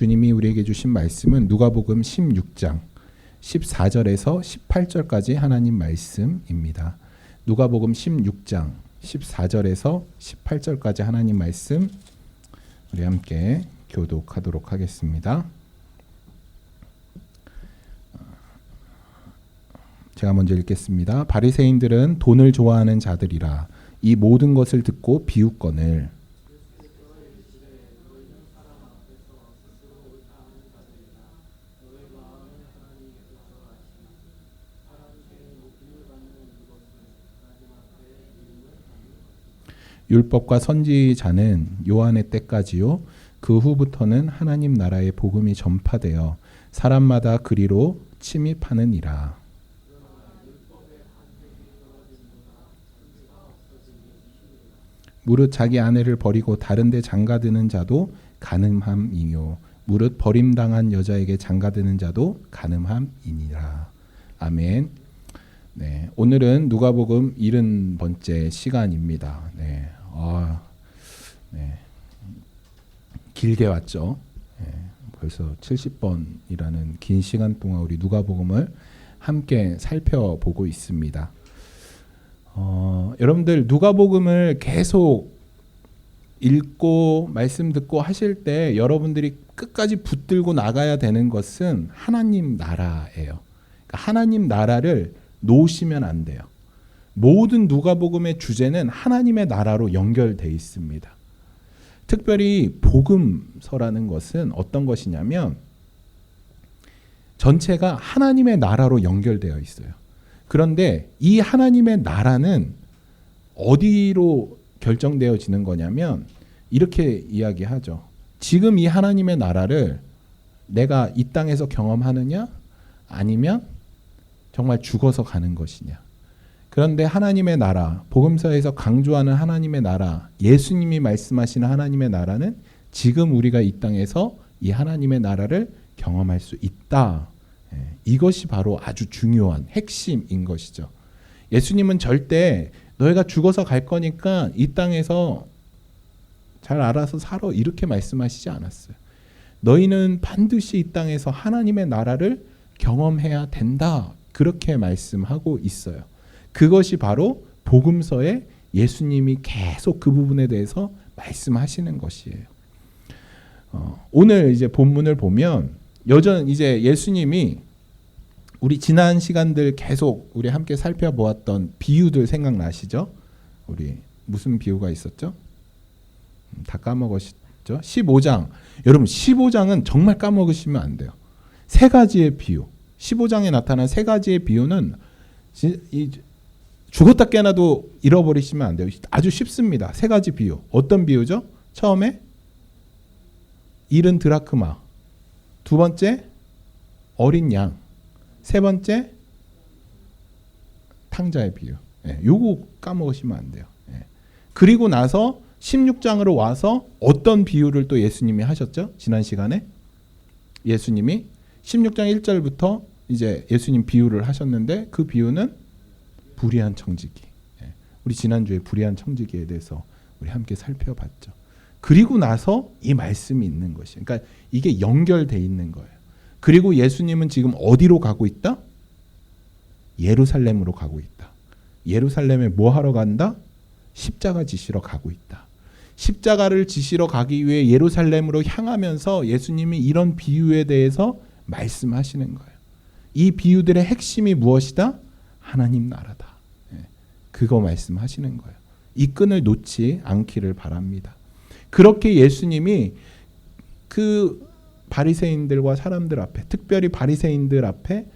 주님이 우리에게 주신 말씀은 누가복음 16장 14절에서 18절까지 하나님 말씀입니다. 누가복음 16장 14절에서 18절까지 하나님 말씀 우리 함께 교독하도록 하겠습니다. 제가 먼저 읽겠습니다. 바리새인들은 돈을 좋아하는 자들이라 이 모든 것을 듣고 비웃거늘 율법과 선지자는 요한의 때까지요 그 후부터는 하나님 나라의 복음이 전파되어 사람마다 그리로 침입하느니라. 무릇 자기 아내를 버리고 다른 데 장가드는 자도 간음함이요 무릇 버림당한 여자에게 장가드는 자도 간음함이니라. 아멘. 네, 오늘은 누가복음 70번째 시간입니다. 네, 길게 왔죠. 네, 벌써 70번이라는 긴 시간 동안 우리 누가복음을 함께 살펴보고 있습니다. 여러분들 누가복음을 계속 읽고 말씀 듣고 하실 때 여러분들이 끝까지 붙들고 나가야 되는 것은 하나님 나라예요. 그러니까 하나님 나라를 놓으시면 안 돼요. 모든 누가복음의 주제는 하나님의 나라로 연결되어 있습니다. 특별히 복음서라는 것은 어떤 것이냐면 전체가 하나님의 나라로 연결되어 있어요. 그런데 이 하나님의 나라는 어디로 결정되어지는 거냐면 이렇게 이야기하죠. 지금 이 하나님의 나라를 내가 이 땅에서 경험하느냐 아니면 정말 죽어서 가는 것이냐. 그런데 하나님의 나라, 복음서에서 강조하는 하나님의 나라, 예수님이 말씀하시는 하나님의 나라는 지금 우리가 이 땅에서 이 하나님의 나라를 경험할 수 있다. 이것이 바로 아주 중요한 핵심인 것이죠. 예수님은 절대 너희가 죽어서 갈 거니까 이 땅에서 잘 알아서 살아 이렇게 말씀하시지 않았어요. 너희는 반드시 이 땅에서 하나님의 나라를 경험해야 된다. 그렇게 말씀하고 있어요. 그것이 바로 복음서에 예수님이 계속 그 부분에 대해서 말씀하시는 것이에요. 오늘 이제 본문을 보면 여전히 이제 예수님이 우리 지난 시간들 계속 우리 함께 살펴보았던 비유들 생각나시죠? 우리 무슨 비유가 있었죠? 다 까먹으시죠? 15장. 여러분 15장은 정말 까먹으시면 안 돼요. 세 가지의 비유. 15장에 나타난 세 가지의 비유는 죽었다 깨어나도 잃어버리시면 안 돼요. 아주 쉽습니다. 세 가지 비유. 어떤 비유죠? 처음에 잃은 드라크마. 두 번째 어린 양. 세 번째 탕자의 비유. 요거 까먹으시면 안 돼요. 그리고 나서 16장으로 와서 어떤 비유를 또 예수님이 하셨죠? 지난 시간에 예수님이 16장 1절부터 이제 예수님 비유를 하셨는데 그 비유는 불의한 청지기. 우리 지난주에 불의한 청지기에 대해서 우리 함께 살펴봤죠. 그리고 나서 이 말씀이 있는 것이에요. 그러니까 이게 연결돼 있는 거예요. 그리고 예수님은 지금 어디로 가고 있다? 예루살렘으로 가고 있다. 예루살렘에 뭐 하러 간다? 십자가 지시러 가고 있다. 십자가를 지시러 가기 위해 예루살렘으로 향하면서 예수님이 이런 비유에 대해서 말씀하시는 거예요. 이 비유들의 핵심이 무엇이다? 하나님 나라다. 그거 말씀하시는 거예요. 이 끈을 놓지 않기를 바랍니다. 그렇게 예수님이 그 바리새인들과 사람들 앞에, 특별히 바리새인들 앞에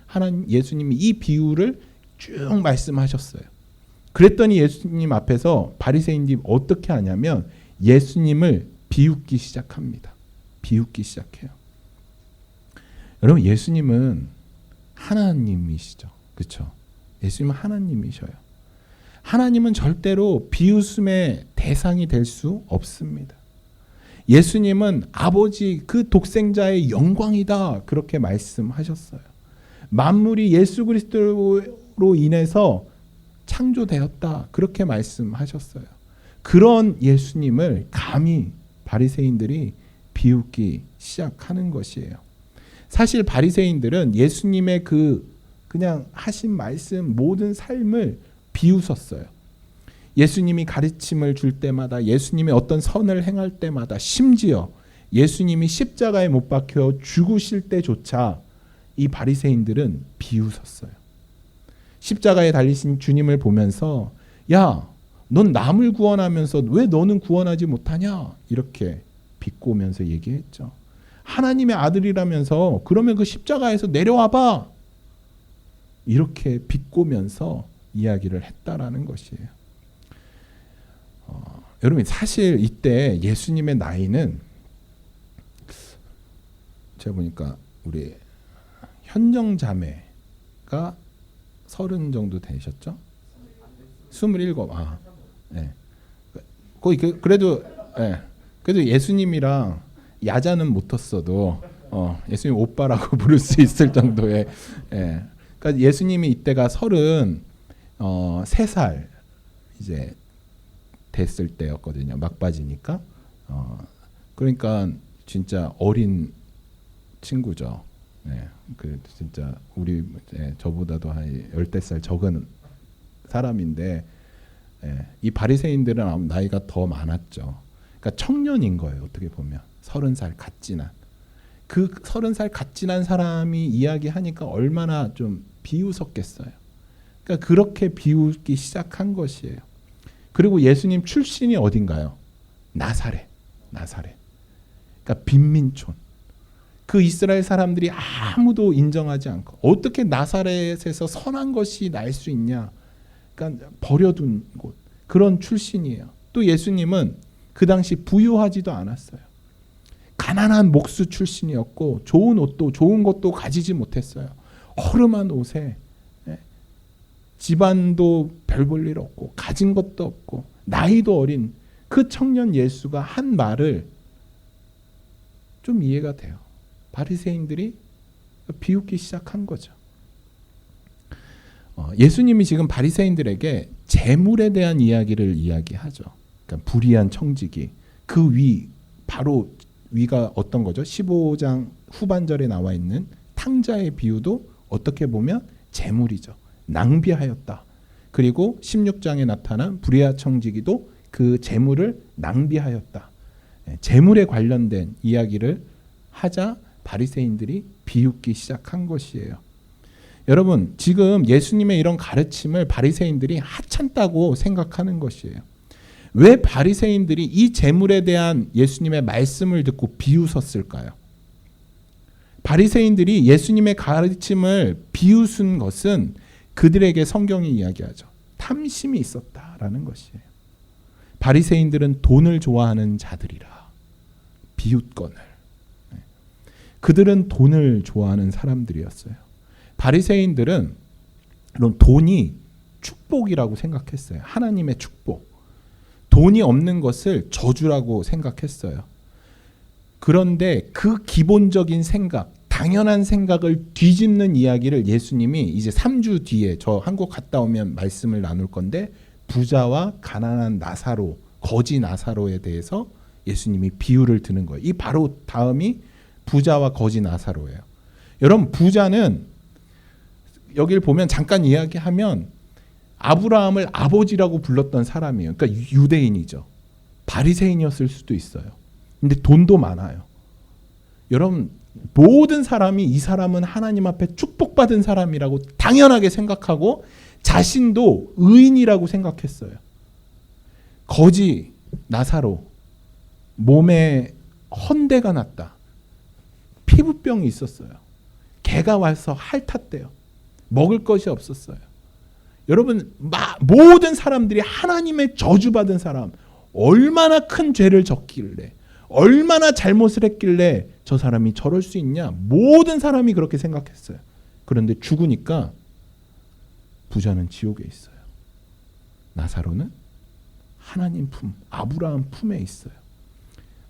예수님이 이 비유를 쭉 말씀하셨어요. 그랬더니 예수님 앞에서 바리새인들이 어떻게 하냐면 예수님을 비웃기 시작합니다. 비웃기 시작해요. 여러분 예수님은 하나님이시죠. 그렇죠? 예수님은 하나님이셔요. 하나님은 절대로 비웃음의 대상이 될 수 없습니다. 예수님은 아버지 그 독생자의 영광이다 그렇게 말씀하셨어요. 만물이 예수 그리스도로 인해서 창조되었다 그렇게 말씀하셨어요. 그런 예수님을 감히 바리새인들이 비웃기 시작하는 것이에요. 사실 바리새인들은 예수님의 그냥 하신 말씀 모든 삶을 비웃었어요. 예수님이 가르침을 줄 때마다, 예수님이 어떤 선을 행할 때마다, 심지어 예수님이 십자가에 못 박혀 죽으실 때조차 이 바리새인들은 비웃었어요. 십자가에 달리신 주님을 보면서 야, 넌 남을 구원하면서 왜 너는 구원하지 못하냐? 이렇게 비꼬면서 얘기했죠. 하나님의 아들이라면서 그러면 그 십자가에서 내려와봐. 이렇게 비꼬면서 이야기를 했다라는 것이에요. 여러분 사실 이때 예수님의 나이는 제가 보니까 우리 현정 자매가 30 정도 되셨죠? 27. 네. 거의 그래도 예수님이랑 야자는 못했어도 예수님 오빠라고 부를 수 있을 정도의. 그러니까 예수님이 이때가 33살 이제 됐을 때였거든요. 막바지니까. 그러니까 진짜 어린 친구죠. 그 진짜 저보다도 한 10살 적은 사람인데 이 바리새인들은 나이가 더 많았죠. 그러니까 청년인 거예요. 어떻게 보면 30살 갓 지난 그 30살 갓 지난 사람이 이야기하니까 얼마나 좀 비웃었겠어요. 그러니까 그렇게 비웃기 시작한 것이에요. 그리고 예수님 출신이 어딘가요? 나사렛. 그러니까 빈민촌. 그 이스라엘 사람들이 아무도 인정하지 않고 어떻게 나사렛에서 선한 것이 날 수 있냐? 그러니까 버려둔 곳. 그런 출신이에요. 또 예수님은 그 당시 부유하지도 않았어요. 가난한 목수 출신이었고 좋은 옷도 좋은 것도 가지지 못했어요. 허름한 옷에 집안도 별 볼 일 없고 가진 것도 없고 나이도 어린 그 청년 예수가 한 말을 좀 이해가 돼요. 바리새인들이 비웃기 시작한 거죠. 예수님이 지금 바리새인들에게 재물에 대한 이야기를 이야기하죠. 그러니까 불의한 청지기. 그 바로 위가 어떤 거죠? 15장 후반절에 나와 있는 탕자의 비유도 어떻게 보면 재물이죠. 낭비하였다. 그리고 16장에 나타난 불의한 청지기도 그 재물을 낭비하였다. 재물에 관련된 이야기를 하자 바리새인들이 비웃기 시작한 것이에요. 여러분, 지금 예수님의 이런 가르침을 바리새인들이 하찮다고 생각하는 것이에요. 왜 바리새인들이 이 재물에 대한 예수님의 말씀을 듣고 비웃었을까요? 바리새인들이 예수님의 가르침을 비웃은 것은 그들에게 성경이 이야기하죠. 탐심이 있었다라는 것이에요. 바리새인들은 돈을 좋아하는 자들이라. 비웃건을. 그들은 돈을 좋아하는 사람들이었어요. 바리새인들은 돈이 축복이라고 생각했어요. 하나님의 축복. 돈이 없는 것을 저주라고 생각했어요. 그런데 그 기본적인 생각, 당연한 생각을 뒤집는 이야기를 예수님이 이제 3주 뒤에 저 한국 갔다 오면 말씀을 나눌 건데 부자와 가난한 나사로, 거지 나사로에 대해서 예수님이 비유를 드는 거예요. 이 바로 다음이 부자와 거지 나사로예요. 여러분, 부자는 여기를 보면 잠깐 이야기하면 아브라함을 아버지라고 불렀던 사람이에요. 그러니까 유대인이죠. 바리새인이었을 수도 있어요. 근데 돈도 많아요. 여러분, 모든 사람이 이 사람은 하나님 앞에 축복받은 사람이라고 당연하게 생각하고 자신도 의인이라고 생각했어요. 거지 나사로, 몸에 헌대가 났다. 피부병이 있었어요. 개가 와서 핥았대요. 먹을 것이 없었어요. 여러분, 모든 사람들이 하나님의 저주받은 사람, 얼마나 큰 죄를 졌길래, 얼마나 잘못을 했길래 저 사람이 저럴 수 있냐? 모든 사람이 그렇게 생각했어요. 그런데 죽으니까 부자는 지옥에 있어요. 나사로는 하나님 품, 아브라함 품에 있어요.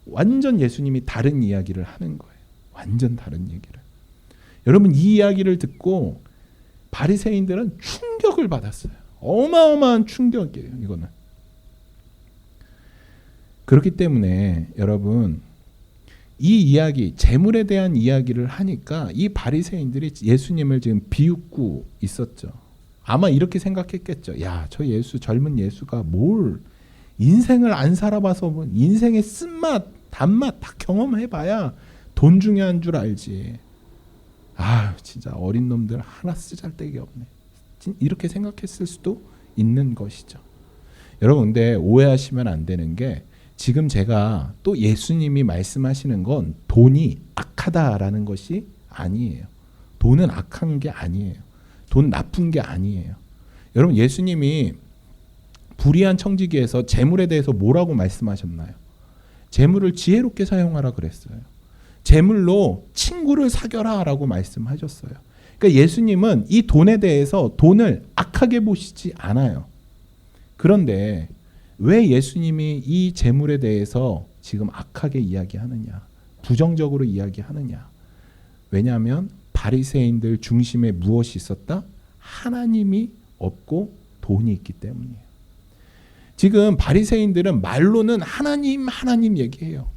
완전 예수님이 다른 이야기를 하는 거예요. 완전 다른 얘기를. 여러분, 이 이야기를 듣고 바리새인들은 충격을 받았어요. 어마어마한 충격이에요. 이거는. 그렇기 때문에 여러분, 이 이야기, 재물에 대한 이야기를 하니까 이 바리새인들이 예수님을 지금 비웃고 있었죠. 아마 이렇게 생각했겠죠. 야, 저 예수, 젊은 예수가 뭘 인생을 안 살아봐서 뭐 인생의 쓴맛, 단맛 다 경험해봐야 돈 중요한 줄 알지. 아, 진짜 어린 놈들 하나 쓰잘데기 없네. 이렇게 생각했을 수도 있는 것이죠. 여러분, 근데 오해하시면 안 되는 게 지금 제가 또 예수님이 말씀하시는 건 돈이 악하다라는 것이 아니에요. 돈은 악한 게 아니에요. 돈 나쁜 게 아니에요. 여러분, 예수님이 불의한 청지기에서 재물에 대해서 뭐라고 말씀하셨나요? 재물을 지혜롭게 사용하라 그랬어요. 재물로 친구를 사겨라라고 말씀하셨어요. 그러니까 예수님은 이 돈에 대해서 돈을 악하게 보시지 않아요. 그런데 왜 예수님이 이 재물에 대해서 지금 악하게 이야기하느냐, 부정적으로 이야기하느냐? 왜냐하면 바리새인들 중심에 무엇이 있었다? 하나님이 없고 돈이 있기 때문이에요. 지금 바리새인들은 말로는 하나님 하나님 얘기해요.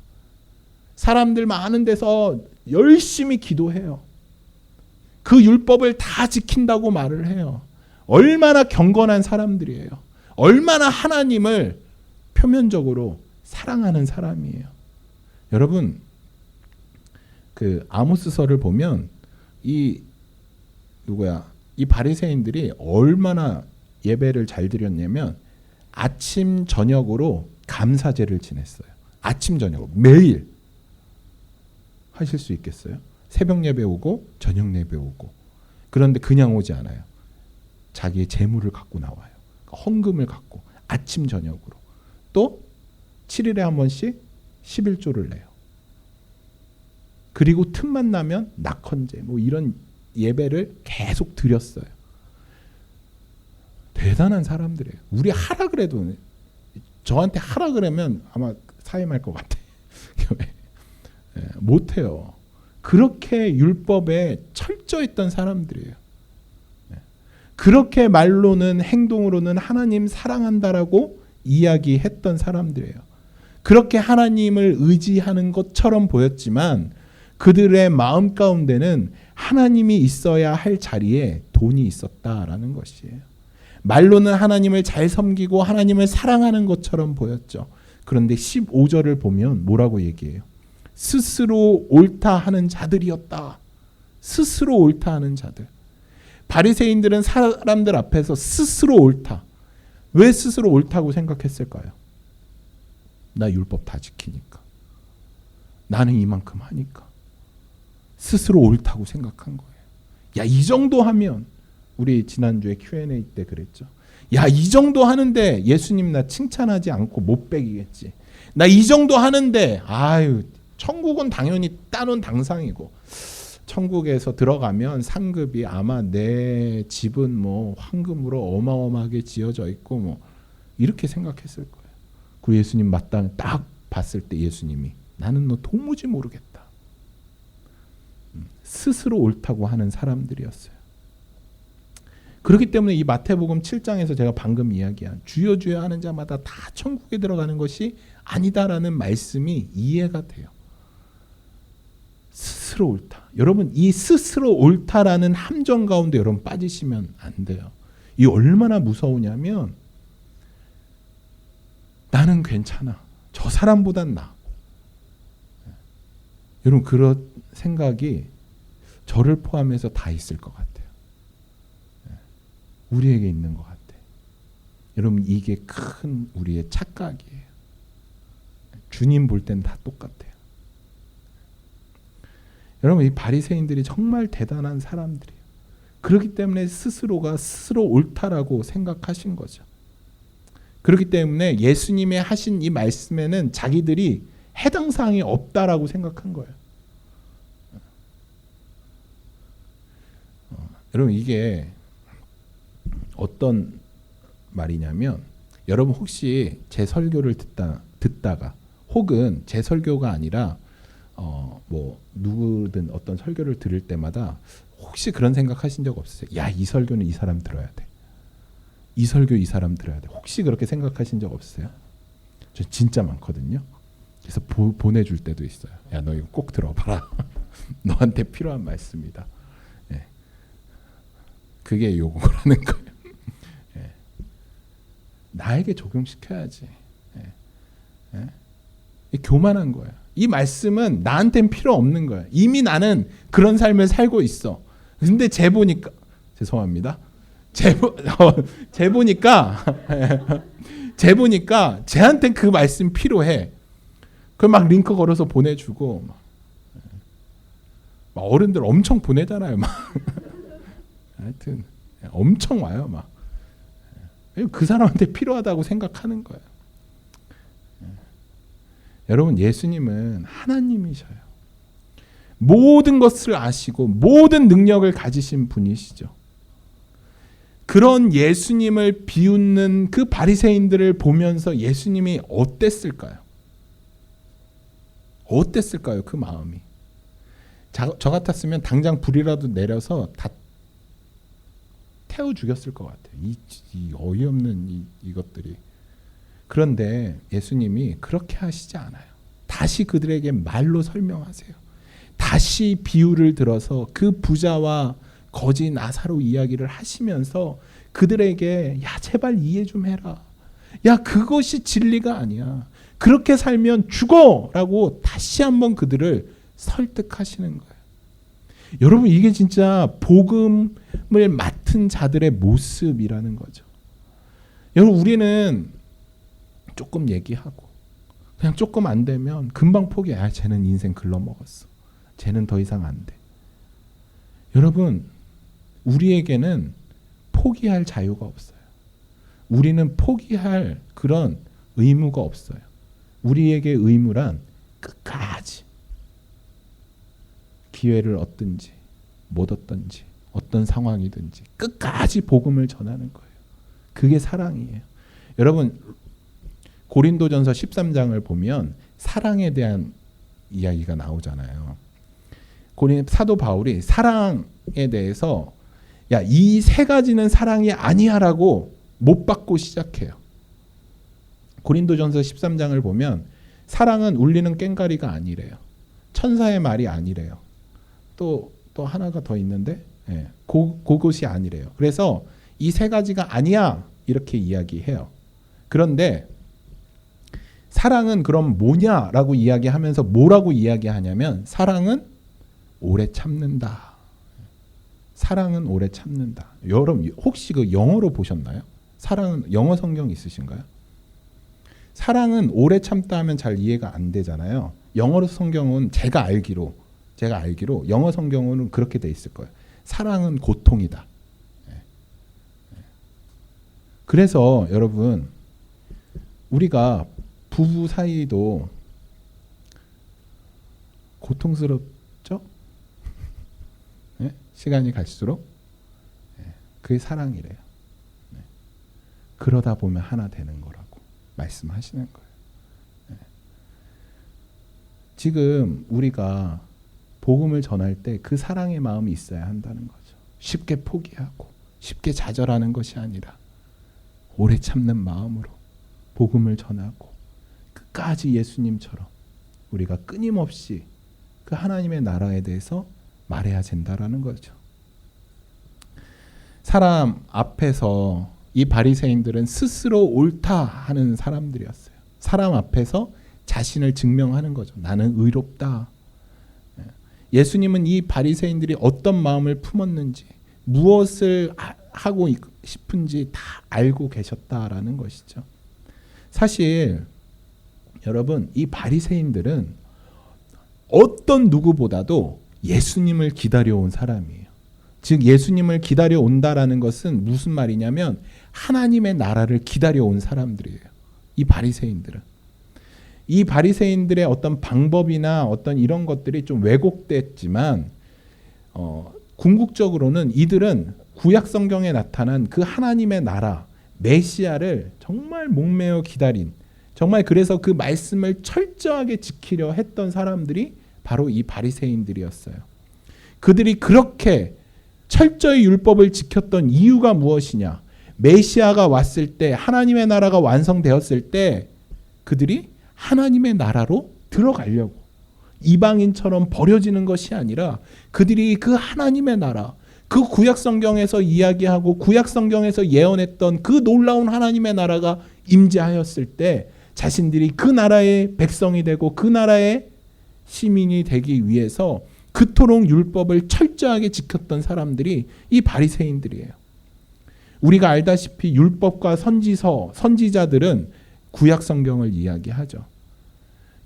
사람들 많은 데서 열심히 기도해요. 그 율법을 다 지킨다고 말을 해요. 얼마나 경건한 사람들이에요. 얼마나 하나님을 표면적으로 사랑하는 사람이에요. 여러분, 그 아모스서를 보면 이 바리새인들이 얼마나 예배를 잘 드렸냐면 아침 저녁으로 감사제를 지냈어요. 아침 저녁으로 매일 하실 수 있겠어요? 새벽 예배 오고 저녁 예배 오고. 그런데 그냥 오지 않아요. 자기의 재물을 갖고 나와요. 헌금을 갖고 아침 저녁으로. 또 7일에 한 번씩 11조를 내요. 그리고 틈만 나면 낙헌제 뭐 이런 예배를 계속 드렸어요. 대단한 사람들이에요. 우리 하라 그래도, 저한테 하라 그러면 아마 사임할 것 같아. 못해요. 그렇게 율법에 철저했던 사람들이에요. 그렇게 말로는 행동으로는 하나님 사랑한다라고 이야기했던 사람들이에요. 그렇게 하나님을 의지하는 것처럼 보였지만 그들의 마음 가운데는 하나님이 있어야 할 자리에 돈이 있었다라는 것이에요. 말로는 하나님을 잘 섬기고 하나님을 사랑하는 것처럼 보였죠. 그런데 15절을 보면 뭐라고 얘기해요? 스스로 옳다 하는 자들이었다. 스스로 옳다 하는 자들. 바리새인들은 사람들 앞에서 스스로 옳다. 왜 스스로 옳다고 생각했을까요? 나 율법 다 지키니까. 나는 이만큼 하니까. 스스로 옳다고 생각한 거예요. 야, 이 정도 하면, 우리 지난주에 Q&A 때 그랬죠. 야, 이 정도 하는데 예수님 나 칭찬하지 않고 못 베기겠지. 나 이 정도 하는데 아유, 천국은 당연히 따놓은 당상이고 천국에서 들어가면 상급이 아마 내 집은 뭐 황금으로 어마어마하게 지어져 있고 뭐 이렇게 생각했을 거예요. 그 예수님 마땅히 딱 봤을 때 예수님이 나는 너 도무지 모르겠다. 스스로 옳다고 하는 사람들이었어요. 그렇기 때문에 이 마태복음 7장에서 제가 방금 이야기한 주여 주여 하는 자마다 다 천국에 들어가는 것이 아니다라는 말씀이 이해가 돼요. 스스로 옳다. 여러분, 이 스스로 옳다라는 함정 가운데 여러분 빠지시면 안 돼요. 이 얼마나 무서우냐면 나는 괜찮아. 저 사람보단 나. 여러분, 그런 생각이 저를 포함해서 다 있을 것 같아요. 우리에게 있는 것 같아요. 여러분, 이게 큰 우리의 착각이에요. 주님 볼 땐 다 똑같아요. 여러분, 이 바리새인들이 정말 대단한 사람들이에요. 그렇기 때문에 스스로가 스스로 옳다라고 생각하신 거죠. 그렇기 때문에 예수님의 하신 이 말씀에는 자기들이 해당 사항이 없다라고 생각한 거예요. 여러분, 이게 어떤 말이냐면, 여러분 혹시 제 설교를 듣다가 혹은 제 설교가 아니라 뭐 누구든 어떤 설교를 들을 때마다 혹시 그런 생각하신 적 없으세요? 야, 이 설교는 이 사람 들어야 돼. 이 설교 이 사람 들어야 돼. 혹시 그렇게 생각하신 적 없으세요? 저 진짜 많거든요. 그래서 보내줄 때도 있어요. 야, 너 이거 꼭 들어봐라. 너한테 필요한 말씀이다. 예. 그게 요구라는 거예요. 예. 나에게 적용시켜야지. 예. 예. 교만한 거야. 이 말씀은 나한텐 필요 없는 거야. 이미 나는 그런 삶을 살고 있어. 근데 쟤 보니까 죄송합니다. 쟤 보니까 쟤한텐 그 말씀 필요해. 그 막 링크 걸어서 보내주고 막 어른들 엄청 보내잖아요. 막 하여튼 엄청 와요. 막 그 사람한테 필요하다고 생각하는 거예요. 여러분, 예수님은 하나님이셔요. 모든 것을 아시고 모든 능력을 가지신 분이시죠. 그런 예수님을 비웃는 그 바리새인들을 보면서 예수님이 어땠을까요? 어땠을까요? 그 마음이. 저 같았으면 당장 불이라도 내려서 다 태워 죽였을 것 같아요. 이 어이없는 이것들이. 그런데 예수님이 그렇게 하시지 않아요. 다시 그들에게 말로 설명하세요. 다시 비유를 들어서 그 부자와 거지 나사로 이야기를 하시면서 그들에게 야, 제발 이해 좀 해라. 야, 그것이 진리가 아니야. 그렇게 살면 죽어라고 다시 한번 그들을 설득하시는 거예요. 여러분, 이게 진짜 복음을 맡은 자들의 모습이라는 거죠. 여러분, 우리는 조금 얘기하고 그냥 조금 안 되면 금방 포기해. 아, 쟤는 인생 글러먹었어. 쟤는 더 이상 안 돼. 여러분, 우리에게는 포기할 자유가 없어요. 우리는 포기할 그런 의무가 없어요. 우리에게 의무란 끝까지 기회를 얻든지 못 얻든지 어떤 상황이든지 끝까지 복음을 전하는 거예요. 그게 사랑이에요. 여러분, 고린도전서 13장을 보면 사랑에 대한 이야기가 나오잖아요. 사도 바울이 사랑에 대해서 야, 이 세 가지는 사랑이 아니야라고 못 받고 시작해요. 고린도전서 13장을 보면 사랑은 울리는 꽹과리가 아니래요. 천사의 말이 아니래요. 또 하나가 더 있는데 그것이 아니래요. 그래서 이 세 가지가 아니야 이렇게 이야기해요. 그런데 사랑은 그럼 뭐냐라고 이야기하면서 뭐라고 이야기하냐면 사랑은 오래 참는다. 사랑은 오래 참는다. 여러분, 혹시 그 영어로 보셨나요? 사랑은 영어 성경 있으신가요? 사랑은 오래 참다 하면 잘 이해가 안 되잖아요. 영어로 성경은 제가 알기로 영어 성경은 그렇게 돼 있을 거예요. 사랑은 고통이다. 그래서 여러분, 우리가 부부 사이도 고통스럽죠? 네? 시간이 갈수록 그게 사랑이래요. 네. 그러다 보면 하나 되는 거라고 말씀하시는 거예요. 네. 지금 우리가 복음을 전할 때 그 사랑의 마음이 있어야 한다는 거죠. 쉽게 포기하고 쉽게 좌절하는 것이 아니라 오래 참는 마음으로 복음을 전하고 끝까지 예수님처럼 우리가 끊임없이 그 하나님의 나라에 대해서 말해야 된다라는 거죠. 사람 앞에서 이 바리새인들은 스스로 옳다 하는 사람들이었어요. 사람 앞에서 자신을 증명하는 거죠. 나는 의롭다. 예수님은 이 바리새인들이 어떤 마음을 품었는지 무엇을 하고 싶은지 다 알고 계셨다라는 것이죠. 사실 여러분, 이 바리새인들은 어떤 누구보다도 예수님을 기다려온 사람이에요. 즉 예수님을 기다려온다라는 것은 무슨 말이냐면 하나님의 나라를 기다려온 사람들이에요. 이 바리새인들은. 이 바리새인들의 어떤 방법이나 어떤 이런 것들이 좀 왜곡됐지만 궁극적으로는 이들은 구약 성경에 나타난 그 하나님의 나라 메시아를 정말 목매어 기다린, 정말 그래서 그 말씀을 철저하게 지키려 했던 사람들이 바로 이 바리새인들이었어요. 그들이 그렇게 철저히 율법을 지켰던 이유가 무엇이냐? 메시아가 왔을 때, 하나님의 나라가 완성되었을 때 그들이 하나님의 나라로 들어가려고. 이방인처럼 버려지는 것이 아니라 그들이 그 하나님의 나라, 그 구약 성경에서 이야기하고 구약 성경에서 예언했던 그 놀라운 하나님의 나라가 임재하였을 때 자신들이 그 나라의 백성이 되고 그 나라의 시민이 되기 위해서 그토록 율법을 철저하게 지켰던 사람들이 이 바리새인들이에요. 우리가 알다시피 율법과 선지자들은 구약 성경을 이야기하죠.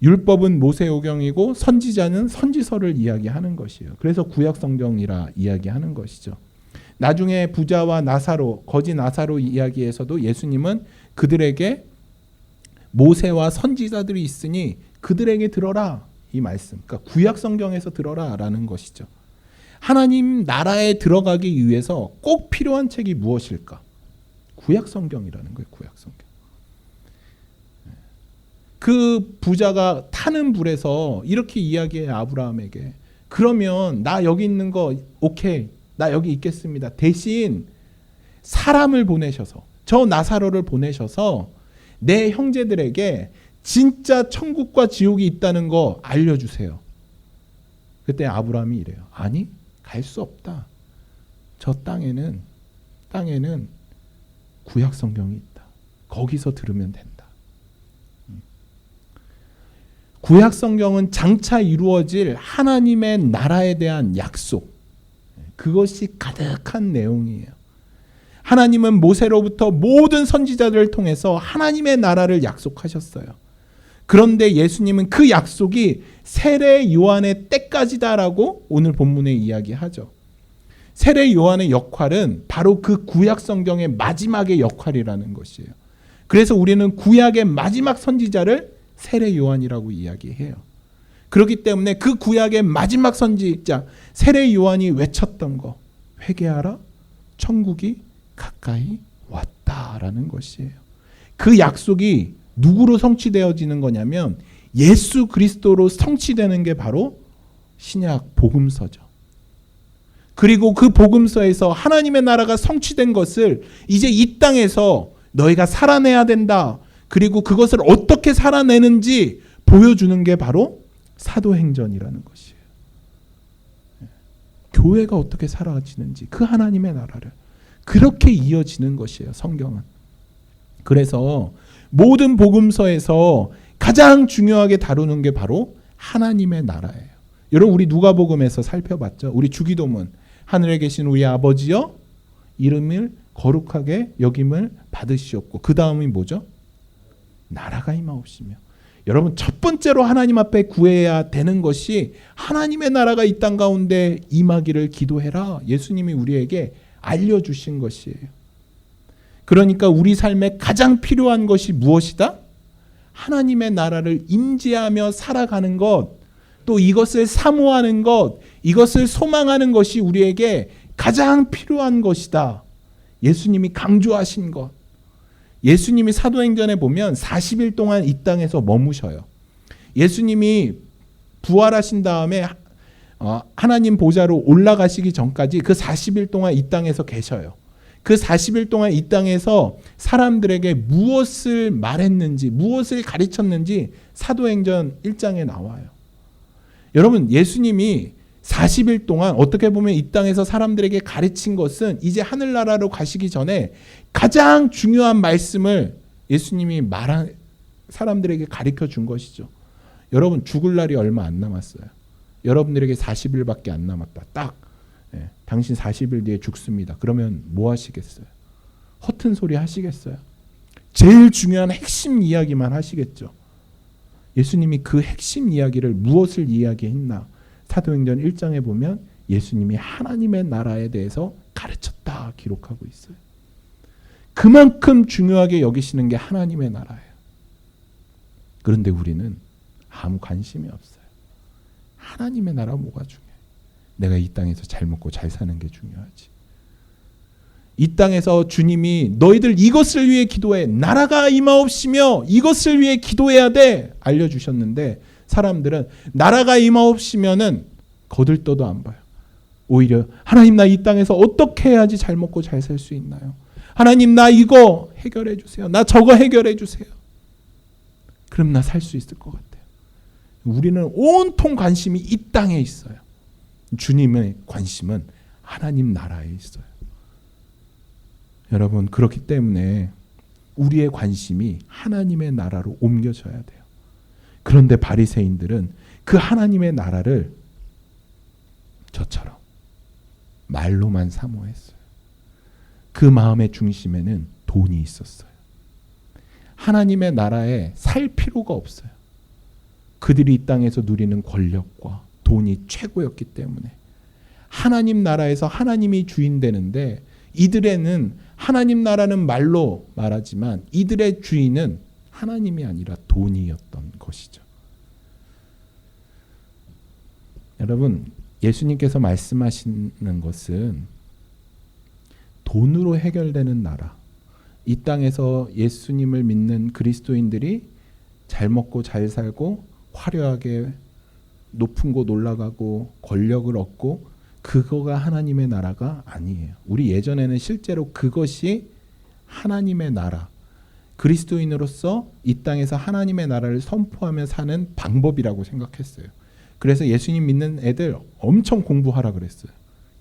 율법은 모세오경이고 선지자는 선지서를 이야기하는 것이에요. 그래서 구약 성경이라 이야기하는 것이죠. 나중에 부자와 나사로, 거지 나사로 이야기에서도 예수님은 그들에게 모세와 선지자들이 있으니 그들에게 들어라, 이 말씀. 그러니까 구약 성경에서 들어라라는 것이죠. 하나님 나라에 들어가기 위해서 꼭 필요한 책이 무엇일까? 구약 성경이라는 거예요. 구약 성경. 그 부자가 타는 불에서 이렇게 이야기해요. 아브라함에게. 그러면 나 여기 있는 거 오케이. 나 여기 있겠습니다. 대신 사람을 보내셔서, 저 나사로를 보내셔서 내 형제들에게 진짜 천국과 지옥이 있다는 거 알려주세요. 그때 아브라함이 이래요. 아니, 갈 수 없다. 저 땅에는 구약 성경이 있다. 거기서 들으면 된다. 구약 성경은 장차 이루어질 하나님의 나라에 대한 약속, 그것이 가득한 내용이에요. 하나님은 모세로부터 모든 선지자들을 통해서 하나님의 나라를 약속하셨어요. 그런데 예수님은 그 약속이 세례 요한의 때까지다라고 오늘 본문에 이야기하죠. 세례 요한의 역할은 바로 그 구약 성경의 마지막의 역할이라는 것이에요. 그래서 우리는 구약의 마지막 선지자를 세례 요한이라고 이야기해요. 그렇기 때문에 그 구약의 마지막 선지자 세례 요한이 외쳤던 거, 회개하라, 천국이 가까이 왔다라는 것이에요. 그 약속이 누구로 성취되어지는 거냐면 예수 그리스도로 성취되는 게 바로 신약 복음서죠. 그리고 그 복음서에서 하나님의 나라가 성취된 것을 이제 이 땅에서 너희가 살아내야 된다. 그리고 그것을 어떻게 살아내는지 보여주는 게 바로 사도행전이라는 것이에요. 교회가 어떻게 살아지는지, 그 하나님의 나라를 그렇게 이어지는 것이에요. 성경은. 그래서 모든 복음서에서 가장 중요하게 다루는 게 바로 하나님의 나라예요. 여러분, 우리 누가복음에서 살펴봤죠. 우리 주기도문, 하늘에 계신 우리 아버지여 이름을 거룩하게 여김을 받으시옵고, 그 다음이 뭐죠? 나라가 임하옵시며. 여러분, 첫 번째로 하나님 앞에 구해야 되는 것이 하나님의 나라가 이 땅 가운데 임하기를 기도해라. 예수님이 우리에게 알려주신 것이에요. 그러니까 우리 삶에 가장 필요한 것이 무엇이다? 하나님의 나라를 임재하며 살아가는 것, 또 이것을 사모하는 것, 이것을 소망하는 것이 우리에게 가장 필요한 것이다. 예수님이 강조하신 것. 예수님이 사도행전에 보면 40일 동안 이 땅에서 머무셔요. 예수님이 부활하신 다음에 하나님 보좌로 올라가시기 전까지 그 40일 동안 이 땅에서 계셔요. 그 40일 동안 이 땅에서 사람들에게 무엇을 말했는지, 무엇을 가르쳤는지 사도행전 1장에 나와요. 여러분, 예수님이 40일 동안 어떻게 보면 이 땅에서 사람들에게 가르친 것은 이제 하늘나라로 가시기 전에 가장 중요한 말씀을 예수님이 사람들에게 가르쳐 준 것이죠. 여러분, 죽을 날이 얼마 안 남았어요. 여러분들에게 40일밖에 안 남았다. 딱 당신 40일 뒤에 죽습니다. 그러면 뭐 하시겠어요? 허튼 소리 하시겠어요? 제일 중요한 핵심 이야기만 하시겠죠. 예수님이 그 핵심 이야기를 무엇을 이야기했나? 사도행전 1장에 보면 예수님이 하나님의 나라에 대해서 가르쳤다 기록하고 있어요. 그만큼 중요하게 여기시는 게 하나님의 나라예요. 그런데 우리는 아무 관심이 없어요. 하나님의 나라 뭐가 중요해? 내가 이 땅에서 잘 먹고 잘 사는 게 중요하지. 이 땅에서 주님이 너희들 이것을 위해 기도해, 나라가 임하옵시며 이것을 위해 기도해야 돼 알려주셨는데, 사람들은 나라가 임하옵시면은 거들떠도 안 봐요. 오히려 하나님, 나 이 땅에서 어떻게 해야지 잘 먹고 잘 살 수 있나요? 하나님, 나 이거 해결해 주세요. 나 저거 해결해 주세요. 그럼 나 살 수 있을 것 같아요. 우리는 온통 관심이 이 땅에 있어요. 주님의 관심은 하나님 나라에 있어요. 여러분, 그렇기 때문에 우리의 관심이 하나님의 나라로 옮겨져야 돼요. 그런데 바리새인들은 그 하나님의 나라를 저처럼 말로만 사모했어요. 그 마음의 중심에는 돈이 있었어요. 하나님의 나라에 살 필요가 없어요. 그들이 이 땅에서 누리는 권력과 돈이 최고였기 때문에 하나님 나라에서 하나님이 주인 되는데, 이들에는 하나님 나라는 말로 말하지만 이들의 주인은 하나님이 아니라 돈이었던 것이죠. 여러분, 예수님께서 말씀하시는 것은 돈으로 해결되는 나라, 이 땅에서 예수님을 믿는 그리스도인들이 잘 먹고 잘 살고 화려하게 높은 곳 올라가고 권력을 얻고, 그거가 하나님의 나라가 아니에요. 우리 예전에는 실제로 그것이 하나님의 나라, 그리스도인으로서 이 땅에서 하나님의 나라를 선포하며 사는 방법이라고 생각했어요. 그래서 예수님 믿는 애들 엄청 공부하라 그랬어요.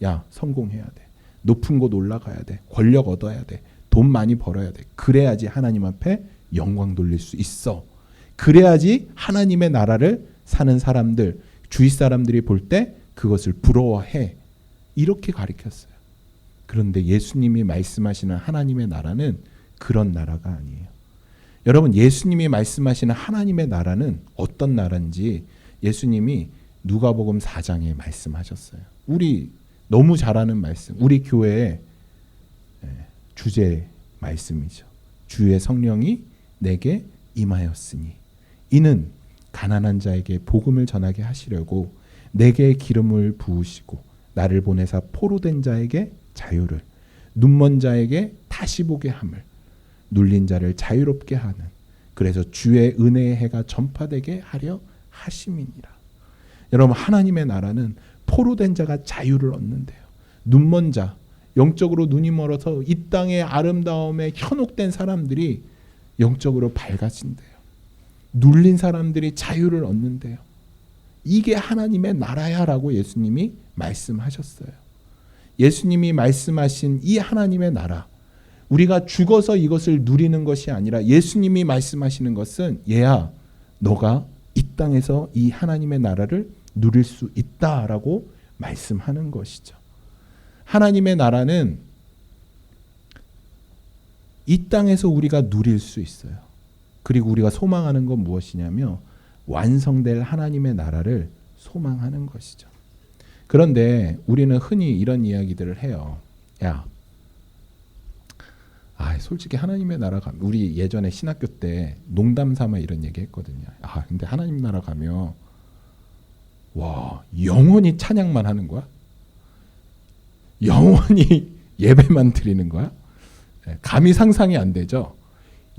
야, 성공해야 돼. 높은 곳 올라가야 돼. 권력 얻어야 돼. 돈 많이 벌어야 돼. 그래야지 하나님 앞에 영광 돌릴 수 있어. 그래야지 하나님의 나라를 사는 사람들, 주위 사람들이 볼 때 그것을 부러워해. 이렇게 가르쳤어요. 그런데 예수님이 말씀하시는 하나님의 나라는 그런 나라가 아니에요. 여러분, 예수님이 말씀하시는 하나님의 나라는 어떤 나라인지 예수님이 누가복음 4장에 말씀하셨어요. 우리 너무 잘 아는 말씀, 우리 교회의 주제 말씀이죠. 주의 성령이 내게 임하였으니 이는 가난한 자에게 복음을 전하게 하시려고 내게 기름을 부으시고 나를 보내사 포로된 자에게 자유를, 눈먼 자에게 다시 보게 함을, 눌린 자를 자유롭게 하는, 그래서 주의 은혜의 해가 전파되게 하려 하심이니라. 여러분, 하나님의 나라는 포로된 자가 자유를 얻는데요. 눈먼 자, 영적으로 눈이 멀어서 이 땅의 아름다움에 현혹된 사람들이 영적으로 밝아진대요. 눌린 사람들이 자유를 얻는데요. 이게 하나님의 나라야라고 예수님이 말씀하셨어요. 예수님이 말씀하신 이 하나님의 나라, 우리가 죽어서 이것을 누리는 것이 아니라 예수님이 말씀하시는 것은, 얘야, 너가 이 땅에서 이 하나님의 나라를 누릴 수 있다라고 말씀하는 것이죠. 하나님의 나라는 이 땅에서 우리가 누릴 수 있어요. 그리고 우리가 소망하는 건 무엇이냐면 완성될 하나님의 나라를 소망하는 것이죠. 그런데 우리는 흔히 이런 이야기들을 해요. 야, 솔직히 하나님의 나라 가면, 우리 예전에 신학교 때 농담 삼아 이런 얘기 했거든요. 근데 하나님 나라 가면 와, 영원히 찬양만 하는 거야? 영원히 예배만 드리는 거야? 감히 상상이 안 되죠?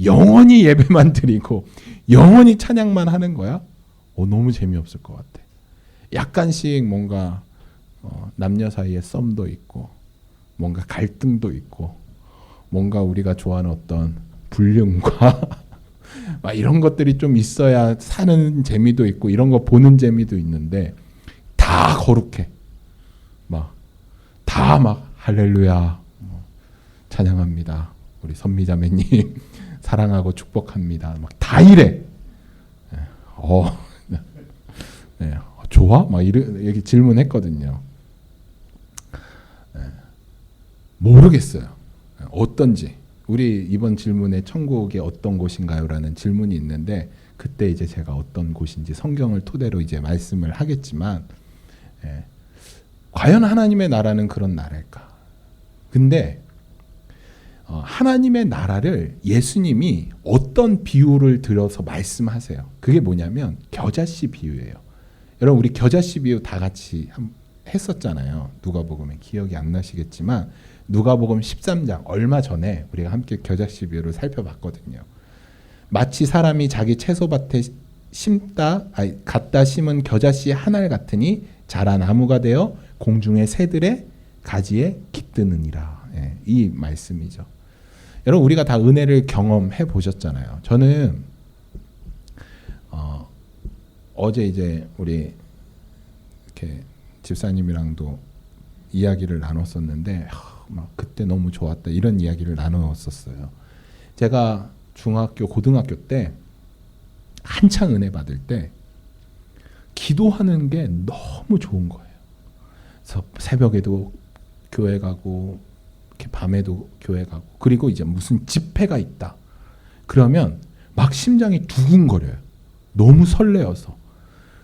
영원히 예배만 드리고 영원히 찬양만 하는 거야? 너무 재미없을 것 같아. 약간씩 뭔가 남녀 사이에 썸도 있고 뭔가 갈등도 있고 뭔가 우리가 좋아하는 어떤 불륜과 막 이런 것들이 좀 있어야 사는 재미도 있고 이런 거 보는 재미도 있는데, 다 거룩해. 다 할렐루야, 찬양합니다, 우리 선미자매님 사랑하고 축복합니다, 다 이래. 네, 좋아? 이렇게 질문했거든요. 모르겠어요, 어떤지. 우리 이번 질문에 천국이 어떤 곳인가요? 라는 질문이 있는데, 그때 이제 제가 어떤 곳인지 성경을 토대로 이제 말씀을 하겠지만, 과연 하나님의 나라는 그런 나라일까? 근데 하나님의 나라를 예수님이 어떤 비유를 들어서 말씀하세요. 그게 뭐냐면 겨자씨 비유예요. 여러분, 우리 겨자씨 비유 다 같이 했었잖아요. 누가복음에. 기억이 안 나시겠지만 누가복음 13장, 얼마 전에 우리가 함께 겨자씨 비유를 살펴봤거든요. 마치 사람이 자기 채소밭에 갖다 심은 겨자씨 한 알 같으니 자라 나무가 되어 공중의 새들의 가지에 깃드느니라. 이 말씀이죠. 여러분, 우리가 다 은혜를 경험해 보셨잖아요. 저는 어제 이제 우리 이렇게 집사님이랑도 이야기를 나눴었는데 막 그때 너무 좋았다 이런 이야기를 나눴었어요. 제가 중학교, 고등학교 때 한창 은혜 받을 때 기도하는 게 너무 좋은 거예요. 그래서 새벽에도 교회 가고 이렇게 밤에도 교회 가고 그리고 이제 무슨 집회가 있다. 그러면 막 심장이 두근거려요. 너무 설레어서.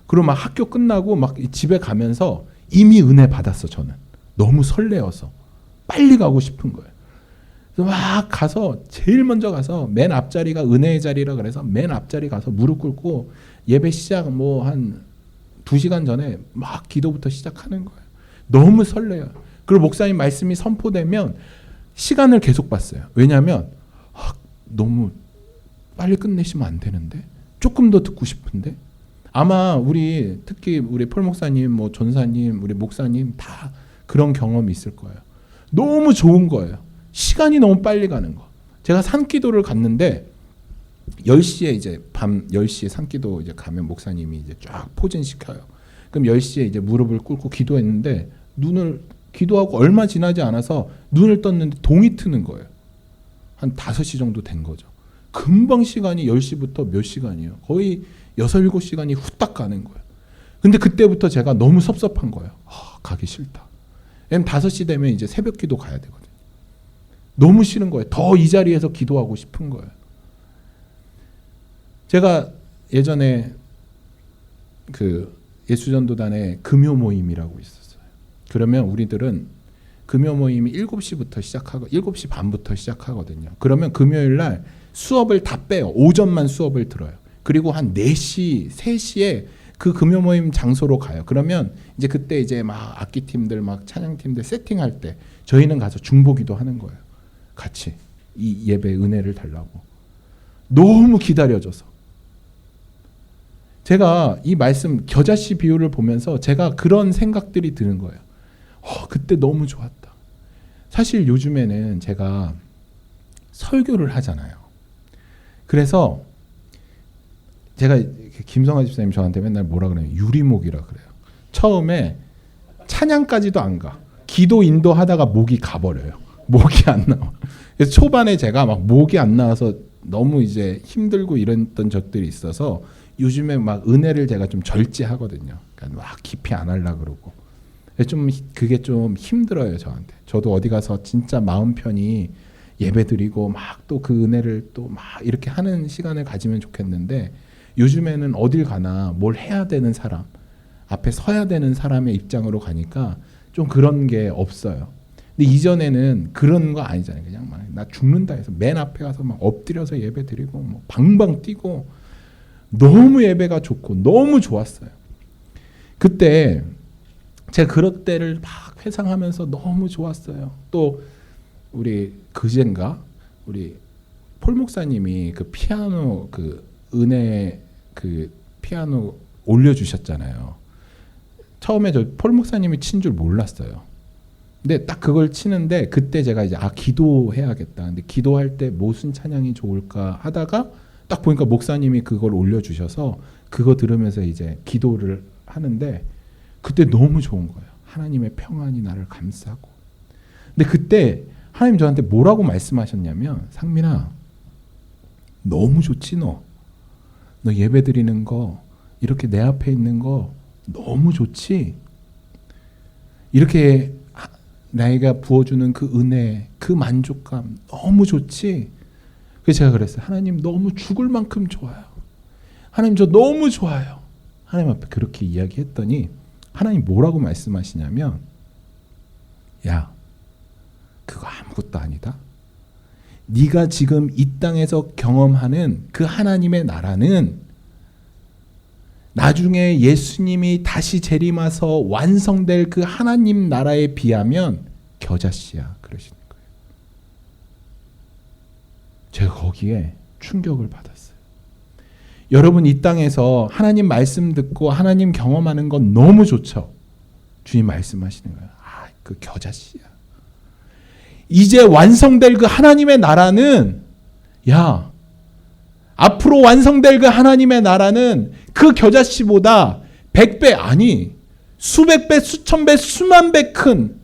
그리고 막 학교 끝나고 막 집에 가면서 이미 은혜 받았어 저는. 너무 설레어서 빨리 가고 싶은 거예요. 그래서 막 가서 제일 먼저 가서 맨 앞자리가 은혜의 자리라 그래서 맨 앞자리 가서 무릎 꿇고 예배 시작 뭐 한 2시간 전에 막 기도부터 시작하는 거예요. 너무 설레요. 그리고 목사님 말씀이 선포되면 시간을 계속 봤어요. 왜냐하면 너무 빨리 끝내시면 안 되는데 조금 더 듣고 싶은데 아마 우리 특히 우리 폴 목사님, 뭐 전사님, 우리 목사님 다 그런 경험이 있을 거예요. 너무 좋은 거예요. 시간이 너무 빨리 가는 거. 제가 산기도를 갔는데 10시에 이제 밤 10시에 산기도 이제 가면 목사님이 이제 쫙 포진시켜요. 그럼 10시에 이제 무릎을 꿇고 기도했는데 눈을 기도하고 얼마 지나지 않아서 눈을 떴는데 동이 트는 거예요. 한 5시 정도 된 거죠. 금방 시간이 10시부터 몇 시간이에요. 거의 6, 7시간이 후딱 가는 거예요. 근데 그때부터 제가 너무 섭섭한 거예요. 가기 싫다. 왜냐면 5시 되면 이제 새벽 기도 가야 되거든요. 너무 싫은 거예요. 더 이 자리에서 기도하고 싶은 거예요. 제가 예전에 그 예수전도단에 금요 모임이라고 있었어요. 그러면 우리들은 금요 모임이 7시부터 시작하고 7시 반부터 시작하거든요. 그러면 금요일 날 수업을 다 빼요. 오전만 수업을 들어요. 그리고 한 4시, 3시에 그 금요 모임 장소로 가요. 그러면 이제 그때 이제 막 악기팀들 막 찬양팀들 세팅할 때 저희는 가서 중보기도 하는 거예요. 같이 이 예배 은혜를 달라고. 너무 기다려져서. 제가 이 말씀 겨자씨 비유를 보면서 제가 그런 생각들이 드는 거예요. 그때 너무 좋았다. 사실 요즘에는 제가 설교를 하잖아요. 그래서 제가 김성아 집사님 저한테 맨날 뭐라 그래요? 유리목이라 그래요. 처음에 찬양까지도 안 가. 기도 인도하다가 목이 가버려요. 목이 안 나와. 그래서 초반에 제가 막 목이 안 나와서 너무 이제 힘들고 이랬던 적들이 있어서 요즘에 막 은혜를 제가 좀 절제하거든요. 그러니까 막 깊이 안 하려고 그러고. 좀 그게 좀 힘들어요 저한테. 저도 어디 가서 진짜 마음 편히 예배드리고 막 또 그 은혜를 또 막 이렇게 하는 시간을 가지면 좋겠는데 요즘에는 어딜 가나 뭘 해야 되는 사람, 앞에 서야 되는 사람의 입장으로 가니까 좀 그런 게 없어요. 근데 이전에는 그런 거 아니잖아요. 그냥 막 나 죽는다 해서 맨 앞에 가서 막 엎드려서 예배드리고 뭐 방방 뛰고 너무 예배가 좋고 너무 좋았어요. 그때 제가 그럴 때를 막 회상하면서 너무 좋았어요. 또 우리 그젠가 우리 폴 목사님이 그 피아노 그 은혜 그 피아노 올려주셨잖아요. 처음에 저 폴 목사님이 친 줄 몰랐어요. 근데 딱 그걸 치는데 그때 제가 이제 기도해야겠다. 근데 기도할 때 무슨 찬양이 좋을까 하다가 딱 보니까 목사님이 그걸 올려주셔서 그거 들으면서 이제 기도를 하는데 그때 너무 좋은 거예요. 하나님의 평안이 나를 감싸고. 근데 그때 하나님 저한테 뭐라고 말씀하셨냐면 상민아 너무 좋지 너 예배 드리는 거 이렇게 내 앞에 있는 거 너무 좋지 이렇게 나이가 부어주는 그 은혜 그 만족감 너무 좋지. 그래서 제가 그랬어요. 하나님 너무 죽을 만큼 좋아요. 하나님 저 너무 좋아요. 하나님 앞에 그렇게 이야기했더니 하나님 뭐라고 말씀하시냐면 야 그거 아무것도 아니다. 네가 지금 이 땅에서 경험하는 그 하나님의 나라는 나중에 예수님이 다시 재림하서 완성될 그 하나님 나라에 비하면 겨자씨야 그러시는 거예요. 제가 거기에 충격을 받았어요. 여러분 이 땅에서 하나님 말씀 듣고 하나님 경험하는 건 너무 좋죠. 주님 말씀하시는 거예요. 그 겨자씨야. 이제 완성될 그 하나님의 나라는 야 앞으로 완성될 그 하나님의 나라는 그 겨자씨보다 100배 아니 수백 배, 수천 배, 수만 배 큰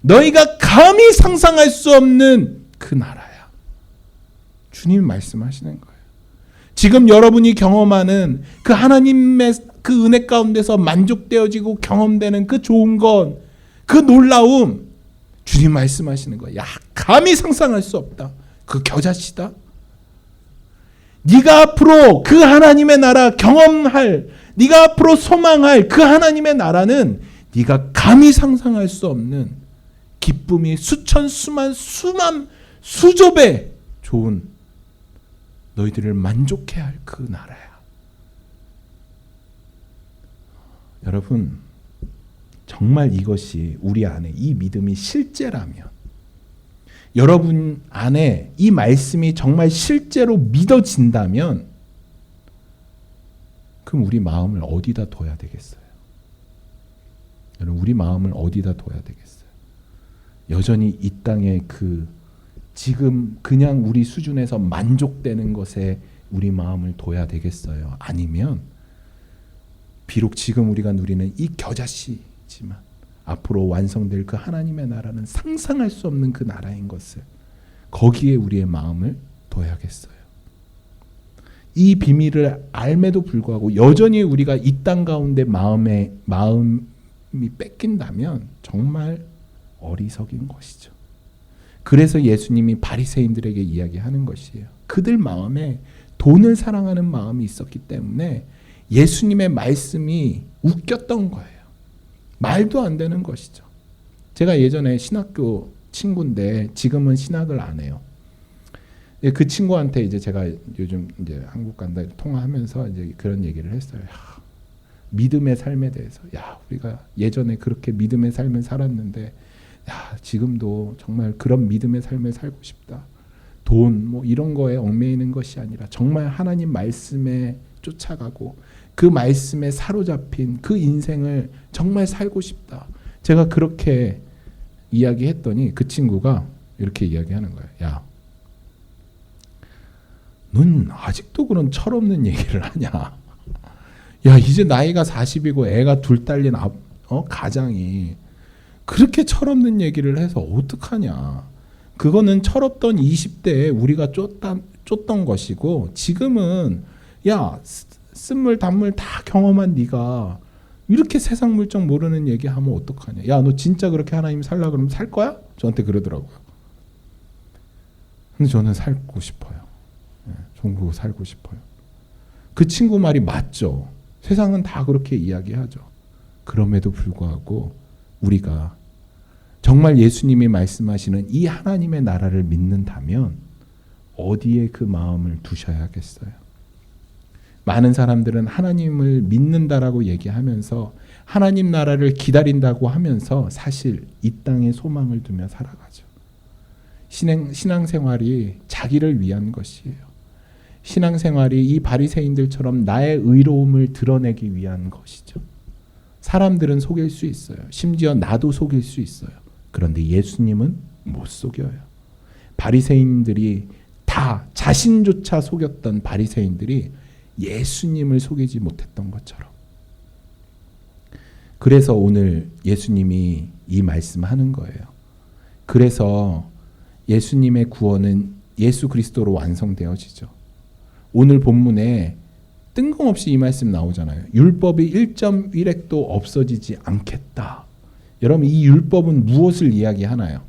너희가 감히 상상할 수 없는 그 나라야. 주님이 말씀하시는 거예요. 지금 여러분이 경험하는 그 하나님의 그 은혜 가운데서 만족되어지고 경험되는 그 좋은 것, 그 놀라움, 주님 말씀하시는 거예요. 야, 감히 상상할 수 없다. 그 겨자씨다. 네가 앞으로 그 하나님의 나라 경험할, 네가 앞으로 소망할 그 하나님의 나라는 네가 감히 상상할 수 없는 기쁨이 수천, 수만, 수조 배 좋은 너희들을 만족해 할 그 나라야. 여러분, 정말 이것이 우리 안에 이 믿음이 실제라면, 여러분 안에 이 말씀이 정말 실제로 믿어진다면, 그럼 우리 마음을 어디다 둬야 되겠어요? 여러분, 우리 마음을 어디다 둬야 되겠어요? 여전히 이 땅의 그 지금 그냥 우리 수준에서 만족되는 것에 우리 마음을 둬야 되겠어요? 아니면 비록 지금 우리가 누리는 이 겨자씨지만 앞으로 완성될 그 하나님의 나라는 상상할 수 없는 그 나라인 것을, 거기에 우리의 마음을 둬야겠어요. 이 비밀을 알매도 불구하고 여전히 우리가 이 땅 가운데 마음이 뺏긴다면 정말 어리석인 것이죠. 그래서 예수님이 바리새인들에게 이야기하는 것이에요. 그들 마음에 돈을 사랑하는 마음이 있었기 때문에 예수님의 말씀이 웃겼던 거예요. 말도 안 되는 것이죠. 제가 예전에 신학교 친구인데 지금은 신학을 안 해요. 그 친구한테 이제 제가 요즘 이제 한국 간다 통화하면서 이제 그런 얘기를 했어요. 야, 믿음의 삶에 대해서, 야, 우리가 예전에 그렇게 믿음의 삶을 살았는데, 야, 지금도 정말 그런 믿음의 삶을 살고 싶다. 돈 뭐 이런 거에 얽매이는 것이 아니라 정말 하나님 말씀에 쫓아가고 그 말씀에 사로잡힌 그 인생을 정말 살고 싶다. 제가 그렇게 이야기했더니 그 친구가 이렇게 이야기하는 거예요. 야, 넌 아직도 그런 철없는 얘기를 하냐? 야, 이제 나이가 40이고 애가 둘 딸린 가장이 그렇게 철없는 얘기를 해서 어떡하냐? 그거는 철없던 20대에 우리가 쫓던 것이고, 지금은 야, 쓴물 단물 다 경험한 네가 이렇게 세상 물정 모르는 얘기하면 어떡하냐? 야, 너 진짜 그렇게 하나님 살라 그러면 살 거야? 저한테 그러더라고요. 근데 저는 살고 싶어요. 종국 살고 싶어요. 그 친구 말이 맞죠. 세상은 다 그렇게 이야기하죠. 그럼에도 불구하고 우리가 정말 예수님이 말씀하시는 이 하나님의 나라를 믿는다면 어디에 그 마음을 두셔야겠어요? 많은 사람들은 하나님을 믿는다라고 얘기하면서 하나님 나라를 기다린다고 하면서 사실 이 땅에 소망을 두며 살아가죠. 신앙생활이 자기를 위한 것이에요. 신앙생활이 이 바리새인들처럼 나의 의로움을 드러내기 위한 것이죠. 사람들은 속일 수 있어요. 심지어 나도 속일 수 있어요. 그런데 예수님은 못 속여요. 바리새인들이 다 자신조차 속였던 바리새인들이 예수님을 속이지 못했던 것처럼. 그래서 오늘 예수님이 이 말씀하는 거예요. 그래서 예수님의 구원은 예수 그리스도로 완성되어지죠. 오늘 본문에 뜬금없이 이 말씀 나오잖아요. 율법이 1.1획도 없어지지 않겠다. 여러분, 이 율법은 무엇을 이야기하나요?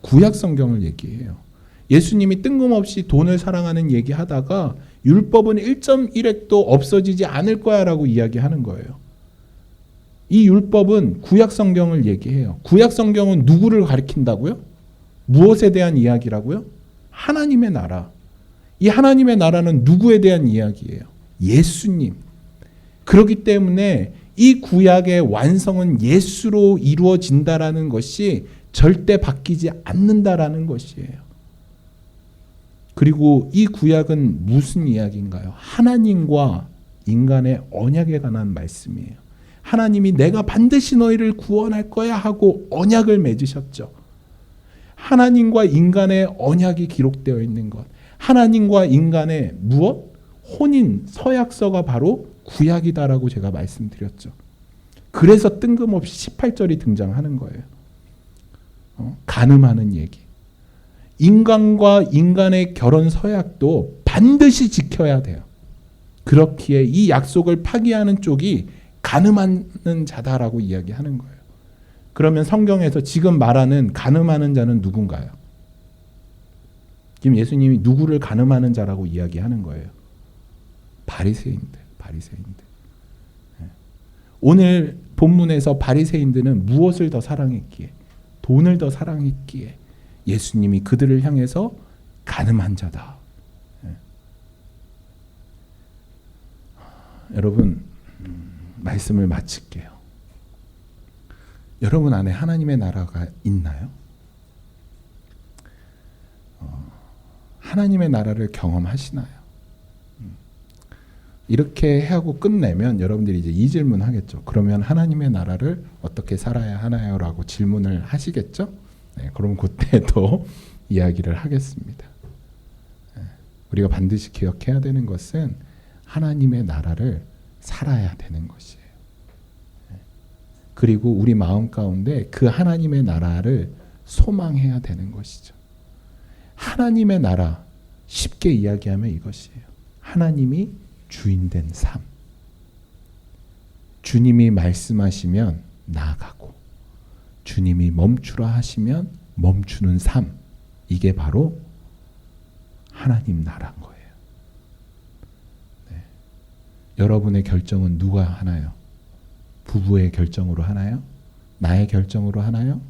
구약 성경을 얘기해요. 예수님이 뜬금없이 돈을 사랑하는 얘기하다가 율법은 1.1획도 없어지지 않을 거야 라고 이야기하는 거예요. 이 율법은 구약 성경을 얘기해요. 구약 성경은 누구를 가리킨다고요? 무엇에 대한 이야기라고요? 하나님의 나라. 이 하나님의 나라는 누구에 대한 이야기예요? 예수님. 그렇기 때문에 이 구약의 완성은 예수로 이루어진다라는 것이 절대 바뀌지 않는다라는 것이에요. 그리고 이 구약은 무슨 이야기인가요? 하나님과 인간의 언약에 관한 말씀이에요. 하나님이 내가 반드시 너희를 구원할 거야 하고 언약을 맺으셨죠. 하나님과 인간의 언약이 기록되어 있는 것, 하나님과 인간의 무엇? 혼인 서약서가 바로 구약이다라고 제가 말씀드렸죠. 그래서 뜬금없이 18절이 등장하는 거예요. 간음하는 얘기. 인간과 인간의 결혼 서약도 반드시 지켜야 돼요. 그렇기에 이 약속을 파기하는 쪽이 간음하는 자다라고 이야기하는 거예요. 그러면 성경에서 지금 말하는 간음하는 자는 누군가요? 지금 예수님이 누구를 간음하는 자라고 이야기하는 거예요? 바리새인들. 오늘 본문에서 바리새인들은 무엇을 더 사랑했기에? 돈을 더 사랑했기에 예수님이 그들을 향해서 간음한 자다. 여러분, 말씀을 마칠게요. 여러분 안에 하나님의 나라가 있나요? 하나님의 나라를 경험하시나요? 이렇게 하고 끝내면 여러분들이 이제 이 질문 하겠죠. 그러면 하나님의 나라를 어떻게 살아야 하나요? 라고 질문을 하시겠죠? 네, 그럼 그때 또 이야기를 하겠습니다. 우리가 반드시 기억해야 되는 것은 하나님의 나라를 살아야 되는 것이에요. 그리고 우리 마음 가운데 그 하나님의 나라를 소망해야 되는 것이죠. 하나님의 나라, 쉽게 이야기하면 이것이에요. 하나님이 주인된 삶. 주님이 말씀하시면 나아가고 주님이 멈추라 하시면 멈추는 삶. 이게 바로 하나님 나라인 거예요. 네. 여러분의 결정은 누가 하나요? 부부의 결정으로 하나요? 나의 결정으로 하나요?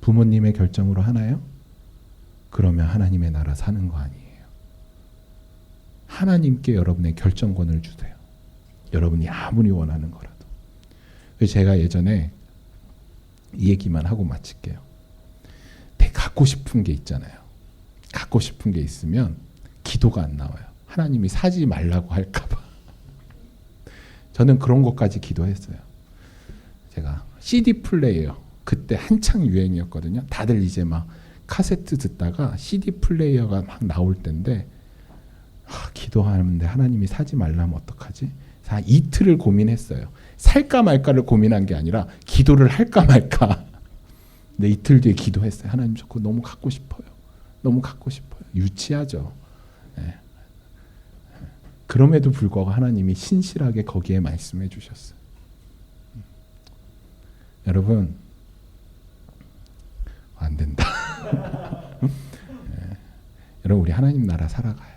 부모님의 결정으로 하나요? 그러면 하나님의 나라 사는 거 아니에요. 하나님께 여러분의 결정권을 주세요. 여러분이 아무리 원하는 거라도. 제가 예전에 이 얘기만 하고 마칠게요. 되게 갖고 싶은 게 있잖아요. 갖고 싶은 게 있으면 기도가 안 나와요. 하나님이 사지 말라고 할까 봐. 저는 그런 것까지 기도했어요. 제가 CD 플레이어, 그때 한창 유행이었거든요. 다들 이제 막 카세트 듣다가 CD 플레이어가 막 나올 때인데 기도하는데 하나님이 사지 말라면 어떡하지? 이틀을 고민했어요. 살까 말까를 고민한 게 아니라 기도를 할까 말까. 근데 이틀 뒤에 기도했어요. 하나님 저 그거 너무 갖고 싶어요. 너무 갖고 싶어요. 유치하죠. 네. 그럼에도 불구하고 하나님이 신실하게 거기에 말씀해 주셨어요. 여러분, 안 된다. 네. 여러분, 우리 하나님 나라 살아가요.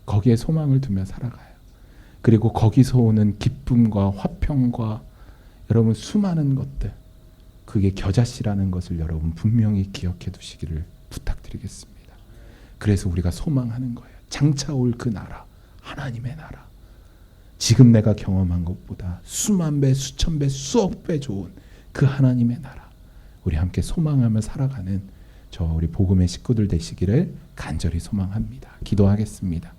거기에 소망을 두며 살아가요. 그리고 거기서 오는 기쁨과 화평과 여러분 수많은 것들, 그게 겨자씨라는 것을 여러분 분명히 기억해 두시기를 부탁드리겠습니다. 그래서 우리가 소망하는 거예요. 장차 올 그 나라, 하나님의 나라. 지금 내가 경험한 것보다 수만 배, 수천 배, 수억 배 좋은 그 하나님의 나라. 우리 함께 소망하며 살아가는 우리 복음의 식구들 되시기를 간절히 소망합니다. 기도하겠습니다.